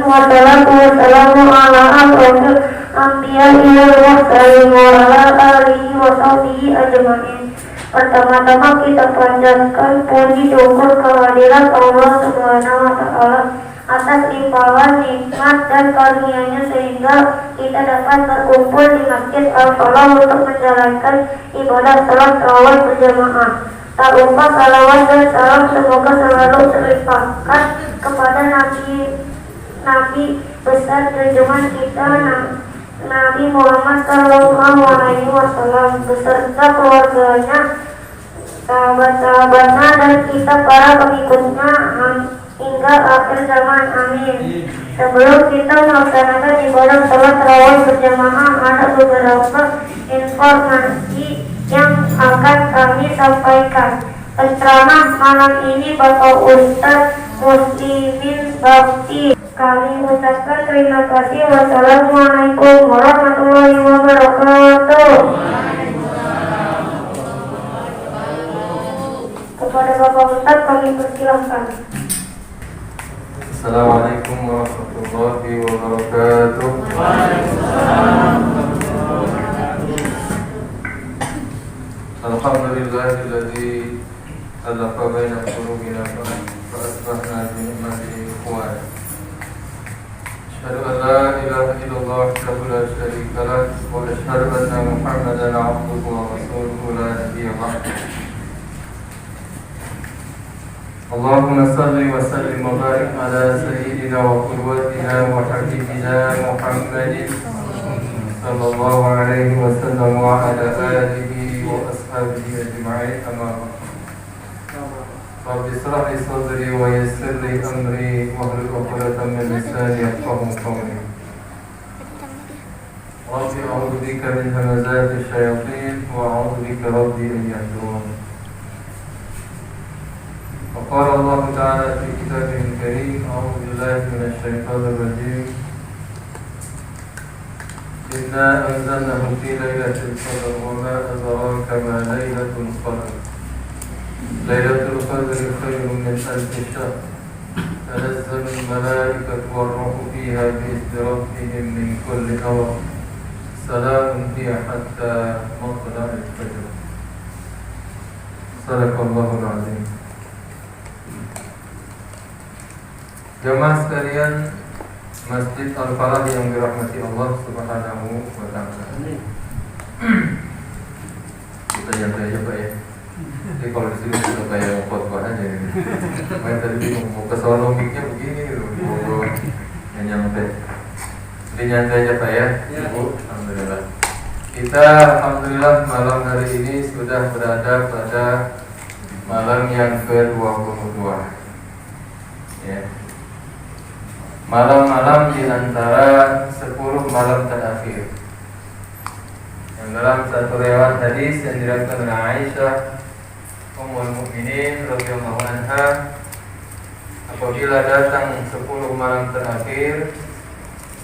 wassalatu wassalamu ala asrofil anbiya'i wal mursalin wa ala alihi wa sahbihi ajma'in. Pertama-tama kita panjatkan puji syukur kehadirat Allah Subhanahu wa Ta'ala atas limpahan nikmat dan karunia-Nya sehingga kita dapat berkumpul di Masjid Al-Falah untuk menjalankan ibadah salat tarawih berjamaah. Tak lupa salawat dan salam semoga selalu terlimpahkan kepada Nabi besar junjungan kita Nabi Muhammad Sallallahu Alaihi Wasallam beserta keluarganya, sahabat-sahabatnya dan kita para pengikutnya hingga akhir zaman. Amin. Sebelum kita melaksanakan ibadah salat tarawih berjamaah, ada beberapa informasi yang akan kami sampaikan. Penceramah malam ini Bapak Ustadz Muslimin Bakti. Kami ucapkan terima kasih. Wassalamualaikum warahmatullahi wabarakatuh. Kepada Bapak Ustadz kami persilahkan. Assalamualaikum warahmatullahi wabarakatuh. Alhamdulillahilladzi alaqa baina qulubina fa asbahna bi ni'matihi ikhwana. Asyhadu an la ilaha illallah wahdahu la syarika lah wa asyhadu anna Muhammadan 'abduhu wa rasuluhu la nabiyya ba'dahu. Allahumma salli wa sallim wa barik ala sayyidina wa qudwatina wa habibina Muhammadin sallallahu alaihi wasallam wa ala alihi wa ashabihi ajma'in. Amma ba'd. Rabbi ishrah li sadri wa yassir li amri wahlul 'uqdatam min lisani yafqahu qawli. Rabbi a'udzu bika min hamazati syayatin wa a'udzu bika rabbi an yahdurun. وقال الله تعالى في كتابه الكريم أعوذ بالله من الشيطان الرجيم إنا أنزلناه في ليلة القدر وما أدراك ما ليلة القدر ليلة القدر خير من ألف شهر تنزل الملائكة والروح فيها بإذن ربهم من كل أمر سلام هي حتى مطلع الفجر. صدق الله العظيم. Jemaah sekalian Masjid Al-Falah yang dirahmati Allah Subhanahu wa Ta'ala. Kita nyantai aja Pak ya. Jadi kalau di sini kita kayak khotbah aja. Main tadi bingung mau ke sono mic-nya begini loh. Nyantai. Jadi nyantai aja Pak ya. Ibu, alhamdulillah. Kita alhamdulillah malam hari ini sudah berada pada malam yang ke-22. Ya. Malam-malam di antara 10 malam terakhir. Yang dalam satu riwayat hadis yang diriwayatkan oleh Aisyah Ummul Mukminin radhiyallahu anha, apabila datang 10 malam terakhir,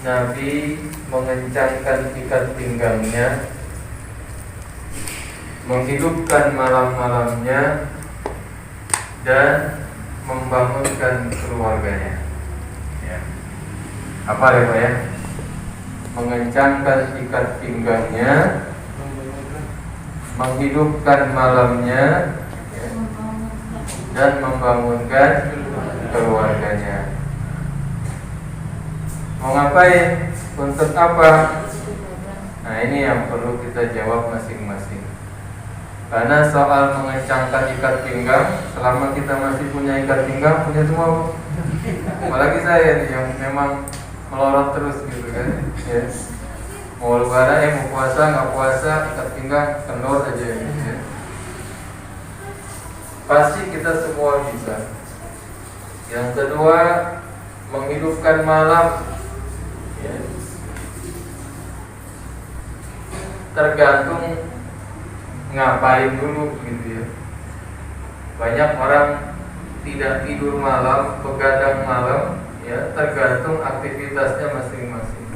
Nabi mengencangkan ikat pinggangnya, menghidupkan malam-malamnya dan membangunkan keluarganya. Apa ya Pak ya? Mengencangkan ikat pinggangnya, menghidupkan malamnya, ya, dan membangunkan keluarganya. Mau ngapain? Untuk apa? Nah ini yang perlu kita jawab masing-masing. Karena soal mengencangkan ikat pinggang, selama kita masih punya ikat pinggang, punya semua. Apalagi saya nih yang memang melorot terus gitu kan ya. Mau lebaran mau puasa nggak puasa ikat pinggang kendor aja gitu ya. Pasti kita semua bisa. Yang kedua, menghidupkan malam ya. Tergantung ngapain dulu gitu ya. Banyak orang tidak tidur malam, begadang malam, ya tergantung aktivitasnya masing-masing.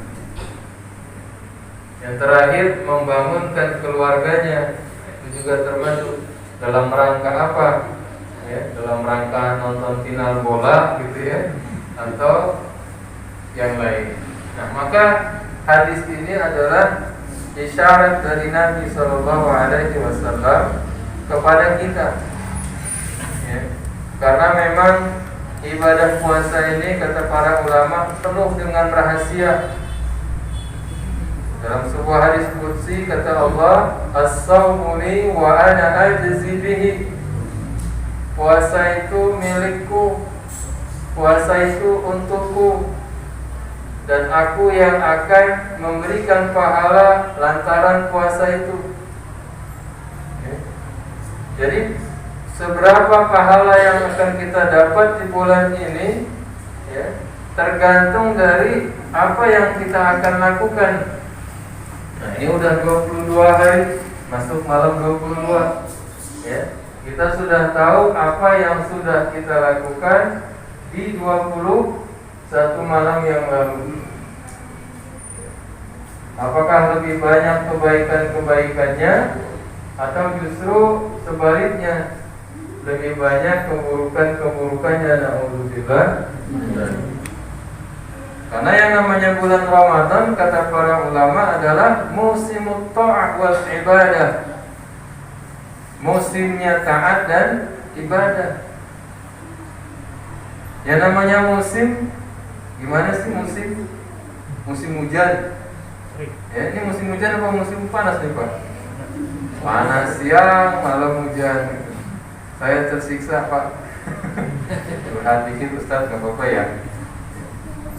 Yang terakhir, membangunkan keluarganya, itu juga termasuk dalam rangka apa? Ya, dalam rangka nonton final bola gitu ya, atau yang lain. Nah, maka hadis ini adalah isyarat dari Nabi Shallallahu Alaihi Wasallam kepada kita, ya. Karena memang ibadah puasa ini kata para ulama penuh dengan rahasia. Dalam sebuah hadis qudsi kata Allah, "As-shaumu li wa ana ajzi bihi." Puasa itu milikku, puasa itu untukku, dan aku yang akan memberikan pahala lantaran puasa itu. Jadi seberapa pahala yang akan kita dapat di bulan ini, ya, tergantung dari apa yang kita akan lakukan. Nah, ini udah 22 hari, masuk malam 22, ya. Kita sudah tahu apa yang sudah kita lakukan di 21 malam yang lalu. Apakah lebih banyak kebaikan-kebaikannya, atau justru sebaliknya lebih banyak keburukan-keburukannya? Na'udzubillah. Karena yang namanya bulan Ramadan kata para ulama adalah musimut ta'ah wal ibadah, musimnya taat dan ibadah. Yang namanya musim, gimana sih musim? Musim hujan. Ya, ini musim hujan apa musim panas nih Pak? Panas siang, malam hujan. Saya tersiksa Pak. Curhat dikit Ustaz, gak apa-apa ya.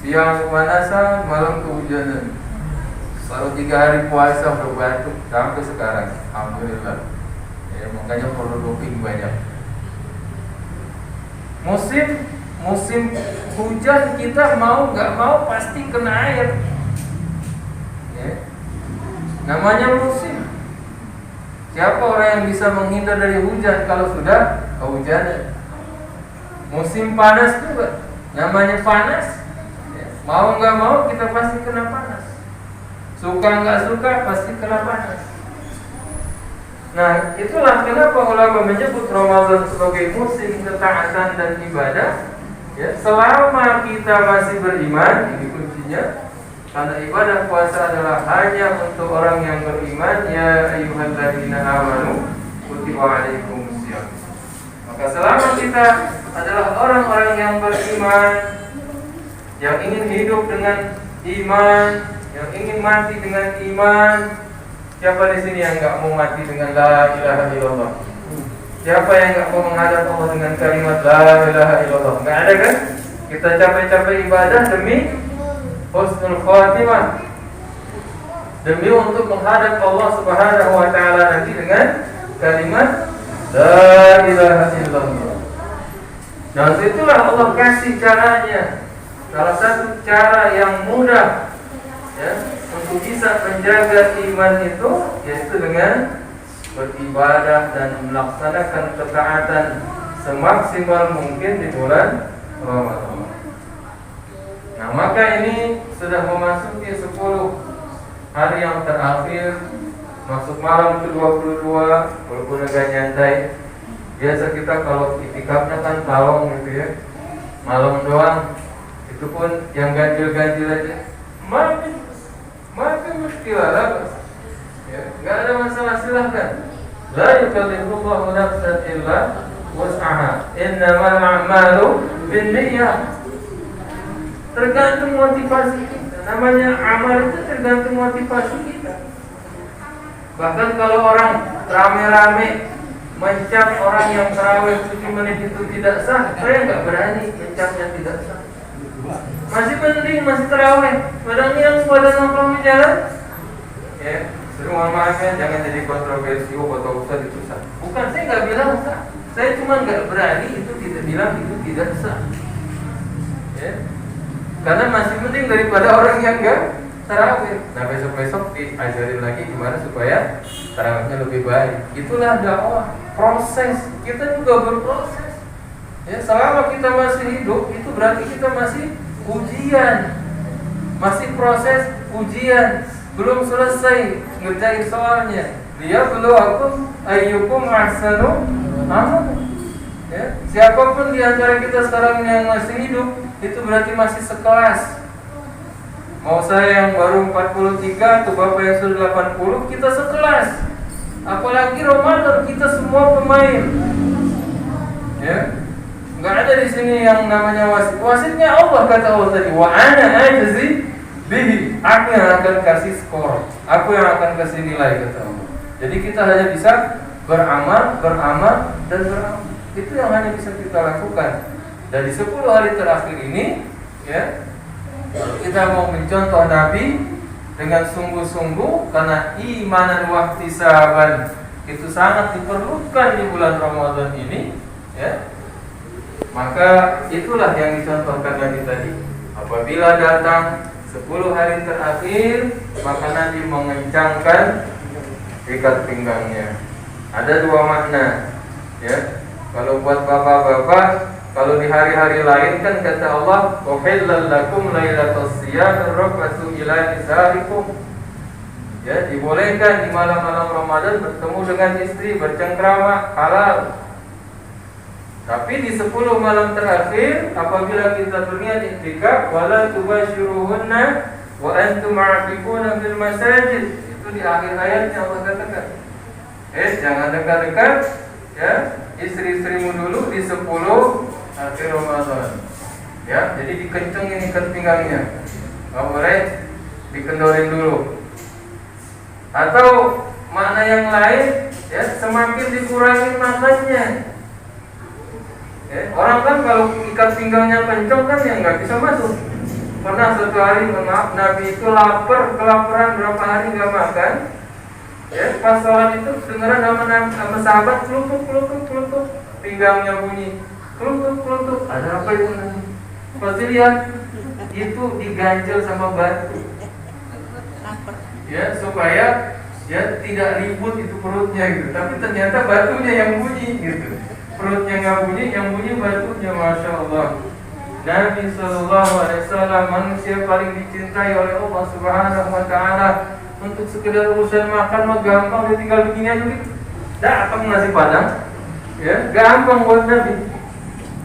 Siang kepanasan, malam kehujanan. Baru 3 hari puasa udah batuk sampai sekarang. Alhamdulillah. Ya, makanya perlu doping banyak. Musim hujan kita mau nggak mau pasti kena air. Ya. Namanya musim. Siapa orang yang bisa menghindar dari hujan kalau sudah kehujanan? Musim panas juga. Namanya panas. Mau nggak mau kita pasti kena panas. Suka nggak suka pasti kena panas. Nah, itulah kenapa ulama menyebut Ramadan sebagai musim ketaatan dan ibadah. Ya, selama kita masih beriman, ini kuncinya. Karena ibadah puasa adalah hanya untuk orang yang beriman. Ya ayyuhalladzina amanu kutiba alaikumusiyam. Maka selama kita adalah orang-orang yang beriman, yang ingin hidup dengan iman, yang ingin mati dengan iman. Siapa di sini yang nggak mau mati dengan la ilaha illallah? Siapa yang nggak mau menghadap Allah dengan kalimat la ilaha illallah? Nggak ada kan? Kita capek-capek ibadah demi husnul khatimah, demi untuk menghadap Allah Subhanahu wa taala nanti dengan kalimat la ilaha illallah. Dan itulah Allah kasih caranya. Salah satu cara yang mudah, ya, untuk bisa menjaga iman itu yaitu dengan beribadah dan melaksanakan ketaatan semaksimal mungkin di bulan Ramadan. Nah, maka ini sudah memasuki 10 hari yang terakhir, masuk malam ke-22, walaupun agak nyantai. Biasa kita kalau itikafnya kan tawang gitu ya, malam doang. Itu pun yang ganjil-ganjil aja. Maka muskilah lah, ya, nggak ada masalah, silahkan. La yukallifullahu nafsan illa wus'aha. Innamal a'malu binniyah. Tergantung motivasi kita. Namanya amal itu tergantung motivasi kita. Bahkan kalau orang rame-rame mencap orang yang tarawih 7 menit itu tidak sah, saya nggak berani mencapnya tidak sah. Masih penting, masih tarawih. Padahal yang pada nongkrong di jalan, ya, mohon maaf ya, jangan jadi kontroversi. Atau usah itu sah. Bukan, saya nggak bilang sah. Saya cuma nggak berani itu tidak bilang itu tidak sah. Ya, karena masih penting daripada orang yang nggak tarawih. Nah, besok-besok diajarin lagi gimana supaya tarawihnya lebih baik. Itulah dakwah, proses. Kita juga berproses. Ya, selama kita masih hidup, itu berarti kita masih ujian, masih proses ujian, belum selesai ngerjain soalnya. Dia belum aku ayyukum ahsanu amal. Ya, siapapun di antara kita sekarang yang masih hidup, itu berarti masih sekelas, Mau saya yang baru 43 atau bapak yang sudah 80, kita sekelas. Apalagi Ramadan, kita semua pemain. Ya, nggak ada di sini yang namanya wasit. Wasitnya Allah, kata Allah tadi. Wa ana ajzi bihi. Aku yang akan kasih skor. Aku yang akan kasih nilai, kata Allah. Jadi kita hanya bisa beramal, dan beramal. Itu yang hanya bisa kita lakukan. Dan di 10 hari terakhir ini, ya, kita mau mencontoh Nabi dengan sungguh-sungguh, karena imanan wahtisaban itu sangat diperlukan di bulan Ramadan ini, ya. Maka itulah yang dicontohkan Nabi tadi. Apabila datang 10 hari terakhir, maka Nabi mengencangkan ikat pinggangnya. Ada 2 makna, ya. Kalau buat bapak-bapak, kalau di hari-hari lain kan kata Allah, "Uhillal lakum lailatus siyam rafatu ila nisaikum." Ya, dibolehkan di malam-malam Ramadan bertemu dengan istri, bercengkrama, halal. Tapi di 10 malam terakhir, apabila kita berniat iktikaf, wala tubashiruhunna wa antum ma'akifuna fil masajid. Itu di akhir ayatnya Allah katakan. Jangan dekat-dekat, ya, istri-istrimu dulu di 10 akhir Ramadan. Ya, jadi dikencengin ikat pinggangnya. Nggak boleh dikendorin dulu. Atau makna yang lain, ya, semakin dikurangi makannya. Ya, orang kan kalau ikat pinggangnya kenceng kan ya nggak bisa masuk. Pernah suatu hari, maaf, Nabi itu lapar, kelaparan berapa hari nggak makan. Ya, pas sholat itu dengaran sama sahabat, kelutuk, pinggangnya bunyi, kelutuk. Ada apa itu nanti? Pas dilihat, itu diganjel sama batu. Ya, supaya ya tidak ribut itu perutnya gitu. Tapi ternyata batunya yang bunyi gitu. Perutnya nggak bunyi, yang bunyi batunya. Masya Allah. Nabi Sallallahu Alaihi Wasallam manusia paling dicintai oleh Allah Subhanahu Wa Taala. Untuk sekedar urusan makan mah gampang, dia tinggal begini aja gitu. Datang nasi padang, ya, gampang buat Nabi.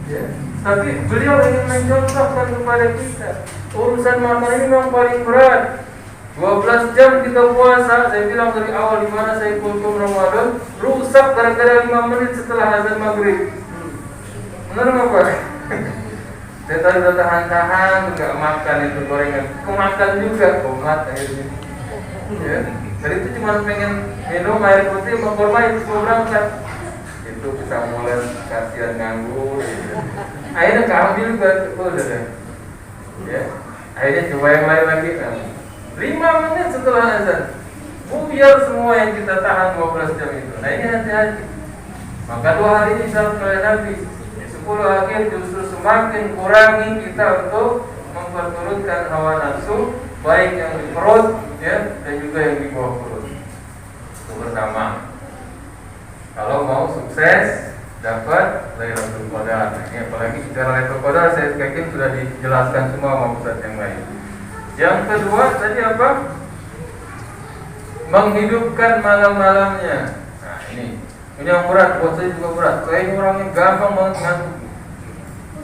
Ya. Tapi beliau ingin mencontohkan kepada kita, urusan makan ini memang paling berat. 12 jam kita puasa, saya bilang dari awal di mana saya kultum Ramadan, rusak gara-gara 5 menit setelah azan maghrib. Benar nggak Pak? Saya tadi udah tahan-tahan, nggak makan itu gorengan, kemakan juga, komat akhirnya. Ya, dari itu cuma pengen minum air putih, kurma itu semua berangkat. Itu kita mulai kasihan nganggur. Gitu. Akhirnya keambil udah deh. Ya, akhirnya coba yang lain lagi. 5 menit setelah azan, biar semua yang kita tahan 12 jam itu. Nah ini hati-hati. Maka 2 hari ini disampaikan oleh Nabi. Di 10 akhir justru semakin kurangi kita untuk memperturutkan hawa nafsu, baik yang di perut, ya, dan juga yang di bawah perut. Itu pertama. Kalau mau sukses dapat Lailatul Qadar. Ini apalagi secara Lailatul Qadar saya yakin sudah dijelaskan semua sama Ustaz yang lain. Yang kedua tadi apa? Menghidupkan malam-malamnya. Nah ini yang berat, buat saya juga berat. Saya orangnya gampang banget ngantuk.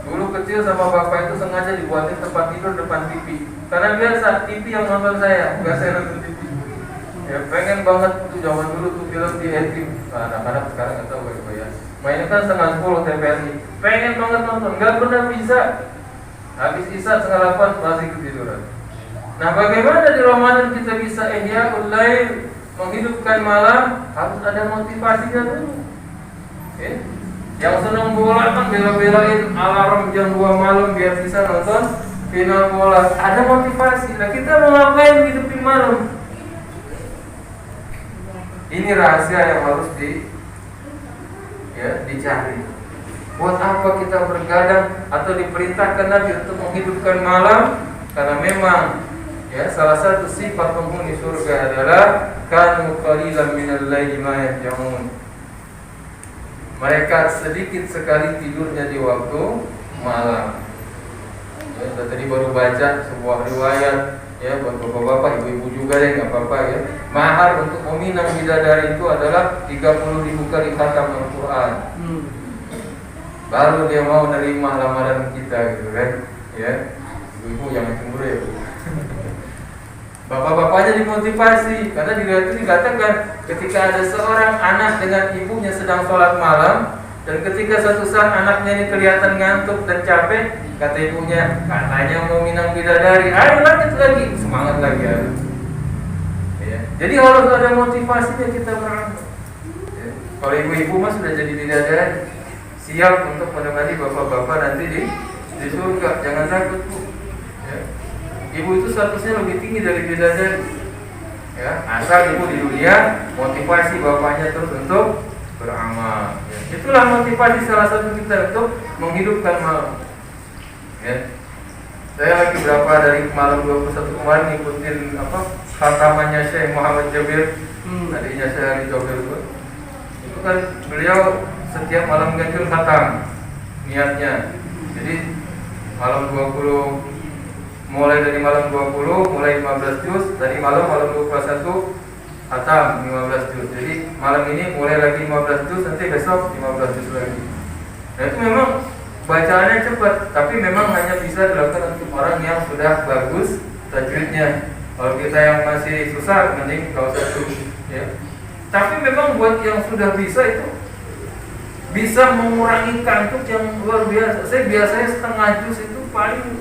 Dulu kecil sama bapak itu sengaja dibuatin tempat tidur depan TV. Karena biasa TV yang nonton saya, bukan saya nonton TV. Ya pengen banget tuh zaman dulu tuh film di Etim. Nah, anak-anak sekarang nggak tahu bagaimana ya. Mainnya kan 9:30 TVRI. Pengen banget nonton, nggak pernah bisa. Habis Isya 7:30 masih ketiduran. Nah bagaimana di Ramadan kita bisa ihya'ul lail, menghidupkan malam? Harus ada motivasinya dulu. Okay. Yang senang bola kan bela-belain alarm jam 2 malam biar bisa nonton final bola. Ada motivasi. Nah kita mau ngapain hidupin malam? Ini rahasia yang harus dicari. Buat apa kita bergadang atau diperintahkan Nabi untuk menghidupkan malam? Karena memang ya salah satu sifat penghuni surga adalah kanu qalilan minal laili ma yahjamun. Mereka sedikit sekali tidurnya di waktu malam. Ya, tadi baru baca sebuah riwayat ya buat bapak-bapak, ibu-ibu juga deh nggak apa-apa ya. Mahar untuk meminang bidadari itu adalah 30.000 kali khatam Al-Quran. Baru dia mau nerima lamaran kita gitu kan. Ya, ibu-ibu jangan cemburu ya. Bapak-bapaknya dimotivasi, karena di riwayat itu dikatakan ketika ada seorang anak dengan ibunya sedang sholat malam, dan ketika suatu saat anaknya ini kelihatan ngantuk dan capek, kata ibunya, katanya mau minang bidadari, ayo lanjut lagi, semangat lagi ya. Jadi harus ada motivasinya kita berangkat. Kalau ibu-ibu mah sudah jadi bidadari, siap untuk menemani bapak-bapak nanti di surga, jangan takut Bu. Ibu itu statusnya lebih tinggi dari bidadari. Ya, asal ibu di dunia motivasi bapaknya terus untuk beramal. Ya, itulah motivasi salah satu kita untuk menghidupkan malam. Ya. Saya lagi berapa dari malam 21 kemarin ngikutin khatamannya Syekh Muhammad Jabir, adiknya Syekh Ali Jabir itu kan beliau setiap malam ganjil khatam niatnya. Jadi malam 20 mulai dari malam 20 mulai 15 juz, dari malam 21 khatam 15 juz. Jadi malam ini mulai lagi 15 juz, nanti besok 15 juz lagi. Nah itu memang bacaannya cepat, tapi memang hanya bisa dilakukan untuk orang yang sudah bagus tajwidnya. Kalau kita yang masih susah, mending gak usah dulu ya. Tapi memang buat yang sudah bisa itu bisa mengurangi kantuk yang luar biasa. Saya biasanya setengah juz itu paling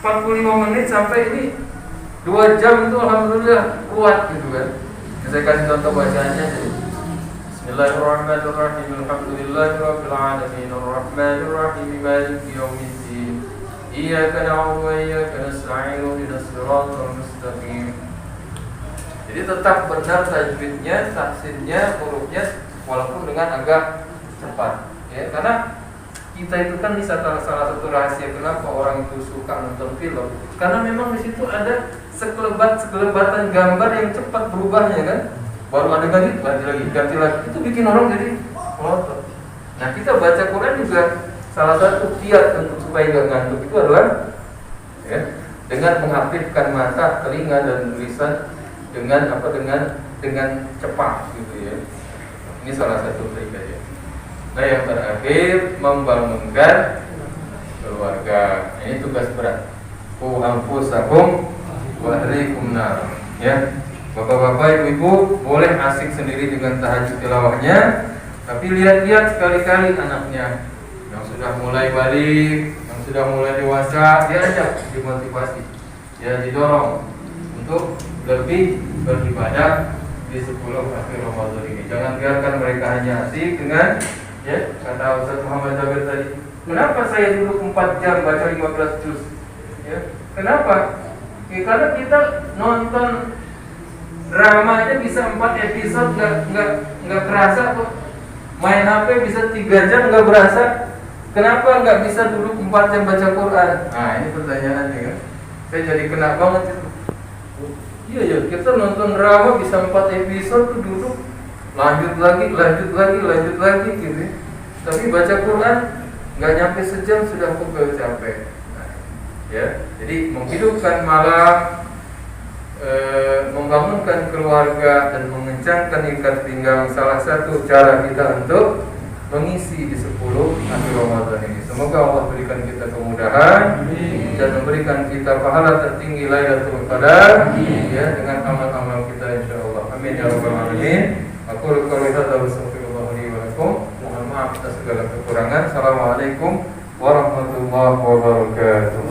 45 menit sampai ini 2 jam itu alhamdulillah kuat gitu kan. Saya kasih contoh bacaannya. Bismillahirrahmanirrahim. Alhamdulillahirabbil alamin arrahmanir rahim maliki yaumiddin. Iyyaka na'budu wa iyyaka nasta'in ihdinas siratal mustaqim. Jadi tetap benar tajwidnya, tahsinnya, hurufnya walaupun dengan agak cepat ya, karena kita itu kan bisa salah satu rahasia kenapa orang itu suka nonton film, karena memang di situ ada sekelebatan gambar yang cepat berubahnya kan, baru ada ganti lagi, itu bikin orang jadi melotot. Nah kita baca Quran juga salah satu kiat untuk supaya nggak ngantuk itu adalah ya, dengan mengaktifkan mata, telinga dan lisan dengan cepat gitu ya. Ini salah satu trik ya. Nah yang terakhir membangunkan keluarga. Ini tugas berat. Qu anfusakum wa ahlikum nar. Ya. Bapak-bapak, ibu-ibu boleh asik sendiri dengan tahajud tilawahnya, tapi lihat-lihat sekali-kali anaknya yang sudah mulai balik, yang sudah mulai dewasa, diajak, dimotivasi, ya didorong untuk lebih beribadah di 10 akhir Ramadan ini. Jangan biarkan mereka hanya asik dengan ya, kata Ustaz Muhammad Jabir tadi, kenapa saya duduk 4 jam baca 15 juz? Ya, kenapa? Ya, karena kita nonton drama aja bisa 4 episode nggak kerasa kok. Main HP bisa 3 jam nggak berasa. Kenapa nggak bisa duduk 4 jam baca Quran? Nah ini pertanyaannya kan. Saya jadi kena banget itu. Iya ya, kita nonton drama bisa 4 episode tuh duduk lanjut lagi gitu. Tapi baca Quran nggak nyampe sejam sudah pegel capek. Nah, ya, jadi menghidupkan malam, membangunkan keluarga dan mengencangkan ikat pinggang salah satu cara kita untuk mengisi di 10 akhir Ramadan ini. Semoga Allah berikan kita kemudahan dan memberikan kita pahala tertinggi Lailatul Qadar ya, dengan amal-amal kita insyaallah. Amin ya rabbal alamin. Aku qouli hadza wa astaghfirullah li wa lakum. Mohon maaf atas segala kekurangan. Assalamualaikum warahmatullahi wabarakatuh.